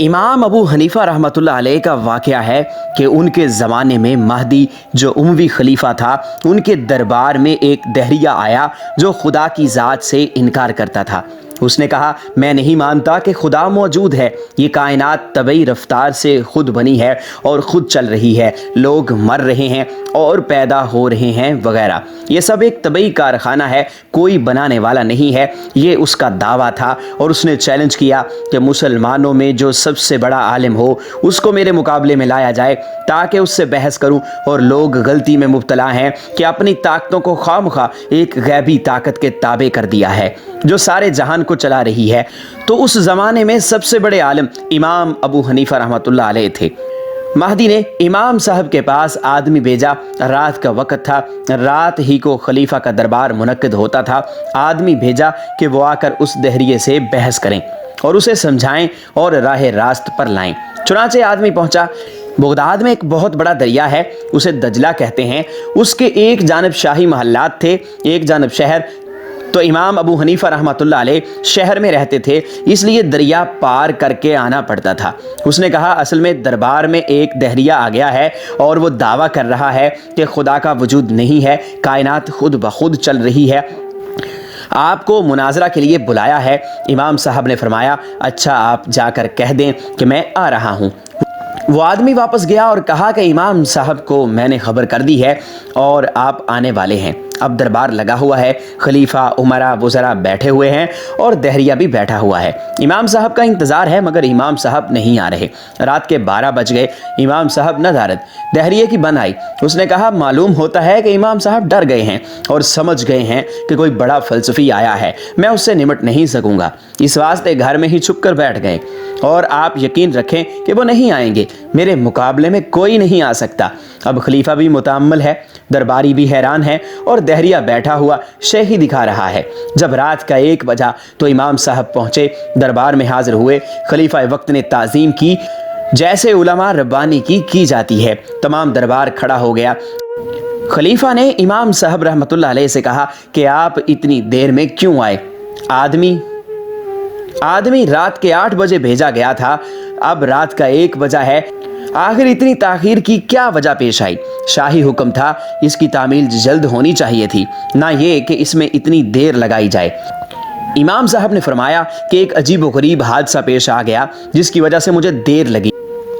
امام ابو حنیفہ رحمۃ اللہ علیہ کا واقعہ ہے کہ ان کے زمانے میں مہدی جو اموی خلیفہ تھا، ان کے دربار میں ایک دہریہ آیا جو خدا کی ذات سے انکار کرتا تھا۔ اس نے کہا، میں نہیں مانتا کہ خدا موجود ہے، یہ کائنات طبعی رفتار سے خود بنی ہے اور خود چل رہی ہے، لوگ مر رہے ہیں اور پیدا ہو رہے ہیں وغیرہ، یہ سب ایک طبعی کارخانہ ہے، کوئی بنانے والا نہیں ہے۔ یہ اس کا دعویٰ تھا اور اس نے چیلنج کیا کہ مسلمانوں میں جو سب سے بڑا عالم ہو اس کو میرے مقابلے میں لایا جائے تاکہ اس سے بحث کروں، اور لوگ غلطی میں مبتلا ہیں کہ اپنی طاقتوں کو خواہ ایک غیبی طاقت کے تابع کر دیا ہے جو سارے جہان کو چلا رہی ہے۔ تو اس زمانے میں سب سے بڑے عالم امام ابو حنیفہ رحمۃ اللہ علیہ تھے۔ مہدی نے امام صاحب کے پاس آدمی بھیجا، رات کا وقت تھا، رات ہی کو خلیفہ کا دربار منعقد ہوتا تھا۔ آدمی بھیجا کہ وہ آ کر اس دہریے سے بحث کریں اور اسے سمجھائیں اور راہ راست پر لائیں۔ چنانچہ آدمی پہنچا۔ بغداد میں ایک بہت بڑا دریا ہے، اسے دجلہ کہتے ہیں۔ اس کے ایک جانب شاہی محلات تھے، ایک جانب شہر۔ تو امام ابو حنیفہ رحمۃ اللہ علیہ شہر میں رہتے تھے، اس لیے دریا پار کر کے آنا پڑتا تھا۔ اس نے کہا، اصل میں دربار میں ایک دہریہ آ گیا ہے اور وہ دعویٰ کر رہا ہے کہ خدا کا وجود نہیں ہے، کائنات خود بخود چل رہی ہے، آپ کو مناظرہ کے لیے بلایا ہے۔ امام صاحب نے فرمایا، اچھا آپ جا کر کہہ دیں کہ میں آ رہا ہوں۔ وہ آدمی واپس گیا اور کہا کہ امام صاحب کو میں نے خبر کر دی ہے اور آپ آنے والے ہیں۔ اب دربار لگا ہوا ہے، خلیفہ، امراء، وزراء بیٹھے ہوئے ہیں اور دہریہ بھی بیٹھا ہوا ہے۔ امام صاحب کا انتظار ہے مگر امام صاحب نہیں آ رہے۔ رات کے 12 بج گئے، امام صاحب ندارد دہریے کی بن آئی۔ اس نے کہا، معلوم ہوتا ہے کہ امام صاحب ڈر گئے ہیں اور سمجھ گئے ہیں کہ کوئی بڑا فلسفی آیا ہے، میں اس سے نمٹ نہیں سکوں گا، اس واسطے گھر میں ہی چھپ کر بیٹھ گئے، اور آپ یقین رکھیں کہ وہ نہیں آئیں گے، میرے مقابلے میں کوئی نہیں آ سکتا۔ اب خلیفہ بھی متامل ہے، درباری بھی حیران ہے اور دہریہ بیٹھا ہوا شہی دکھا رہا ہے۔ جب رات کا 1 بجا تو امام صاحب پہنچے، دربار میں حاضر ہوئے۔ خلیفہ وقت نے تعظیم کی جیسے علماء ربانی کی جاتی ہے۔ تمام دربار کھڑا ہو گیا۔ خلیفہ نے امام صاحب رحمۃ اللہ علیہ سے کہا کہ آپ اتنی دیر میں کیوں آئے؟ آدمی رات کے 8 بجے بھیجا گیا تھا، اب رات کا 1 بجا ہے، آخر اتنی تاخیر کی کیا وجہ پیش آئی؟ شاہی حکم تھا، اس کی تعمیل جلد ہونی چاہیے تھی، نہ یہ کہ اس میں اتنی دیر لگائی جائے۔ امام صاحب نے فرمایا کہ ایک عجیب و غریب حادثہ پیش آ گیا جس کی وجہ سے مجھے دیر لگی،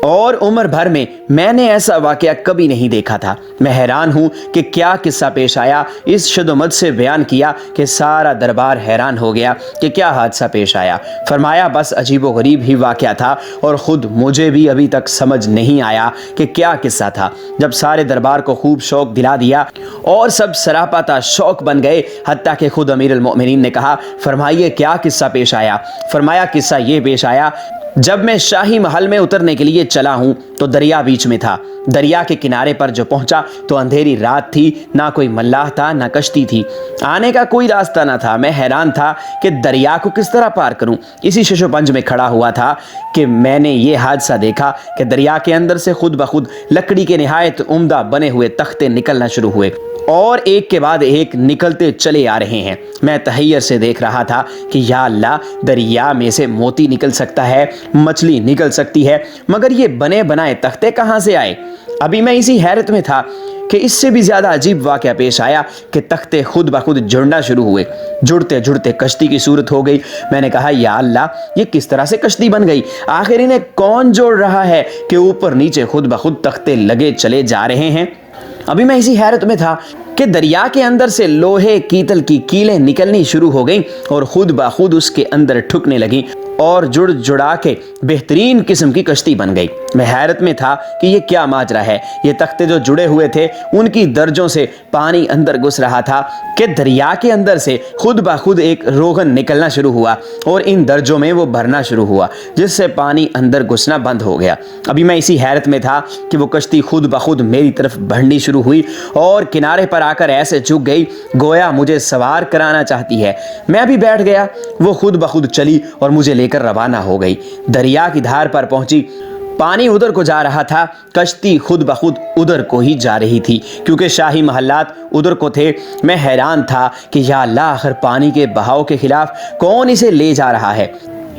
اور عمر بھر میں نے ایسا واقعہ کبھی نہیں دیکھا تھا۔ میں حیران ہوں کہ کیا قصہ پیش آیا۔ اس شد و مد سے بیان کیا کہ سارا دربار حیران ہو گیا کہ کیا حادثہ پیش آیا۔ فرمایا، بس عجیب و غریب ہی واقعہ تھا اور خود مجھے بھی ابھی تک سمجھ نہیں آیا کہ کیا قصہ تھا۔ جب سارے دربار کو خوب شوق دلا دیا اور سب سراپا شوق بن گئے، حتیٰ کہ خود امیر المؤمنین نے کہا، فرمائیے کیا قصہ پیش آیا؟ فرمایا، قصہ یہ پیش آیا، جب میں شاہی محل میں اترنے کے لیے چلا ہوں تو دریا بیچ میں تھا۔ دریا کے کنارے پر جو پہنچا تو اندھیری رات تھی، نہ کوئی ملاح تھا نہ کشتی تھی، آنے کا کوئی راستہ نہ تھا۔ میں حیران تھا کہ دریا کو کس طرح پار کروں۔ اسی شش و پنج میں کھڑا ہوا تھا کہ میں نے یہ حادثہ دیکھا کہ دریا کے اندر سے خود بخود لکڑی کے نہایت عمدہ بنے ہوئے تختے نکلنا شروع ہوئے اور ایک کے بعد ایک نکلتے چلے آ رہے ہیں۔ میں تحیر سے دیکھ رہا تھا کہ یا اللہ، دریا میں سے موتی نکل سکتا ہے، مچھلی نکل سکتی ہے، مگر یہ بنے بنائے تختے کہاں سے آئے؟ ابھی میں اسی حیرت میں تھا کہ اس سے بھی زیادہ عجیب واقعہ پیش آیا کہ تختے خود بخود جڑنا شروع ہوئے، جڑتے جڑتے کشتی کی صورت ہو گئی۔ میں نے کہا، یا اللہ، یہ کس طرح سے کشتی بن گئی؟ آخر انہیں کون جوڑ رہا ہے کہ اوپر نیچے خود بخود تختے لگے چلے جا رہے ہیں؟ ابھی میں اسی حیرت میں تھا کہ دریا کے اندر سے لوہے پیتل کی کیلیں نکلنی شروع ہو گئیں اور خود بخود اس کے اندر ٹھکنے لگیں اور جڑ جڑا کے بہترین قسم کی کشتی بن گئی۔ میں حیرت میں تھا کہ یہ کیا ماجرا ہے۔ یہ تختے جو جڑے ہوئے تھے ان کی درجوں سے پانی اندر گھس رہا تھا کہ دریا کے اندر سے خود بخود ایک روغن نکلنا شروع ہوا اور ان درجوں میں وہ بھرنا شروع ہوا، جس سے پانی اندر گھسنا بند ہو گیا۔ ابھی میں اسی حیرت میں تھا کہ وہ کشتی خود بخود میری طرف بڑھنی شروع ہوئی اور کنارے پر آ کر ایسے جھک گئی گویا مجھے سوار کرانا چاہتی ہے۔ میں بھی بیٹھ گیا، وہ خود بخود چلی اور مجھے لے کر روانہ ہو گئی۔ دریا کی دھار پر پہنچی، پانی ادھر کو جا رہا تھا، کشتی خود بخود ادھر کو ہی جا رہی تھی کیونکہ شاہی محلات ادھر کو تھے۔ میں حیران تھا کہ یا اللہ، آخر پانی کے بہاؤ کے خلاف کون اسے لے جا رہا ہے؟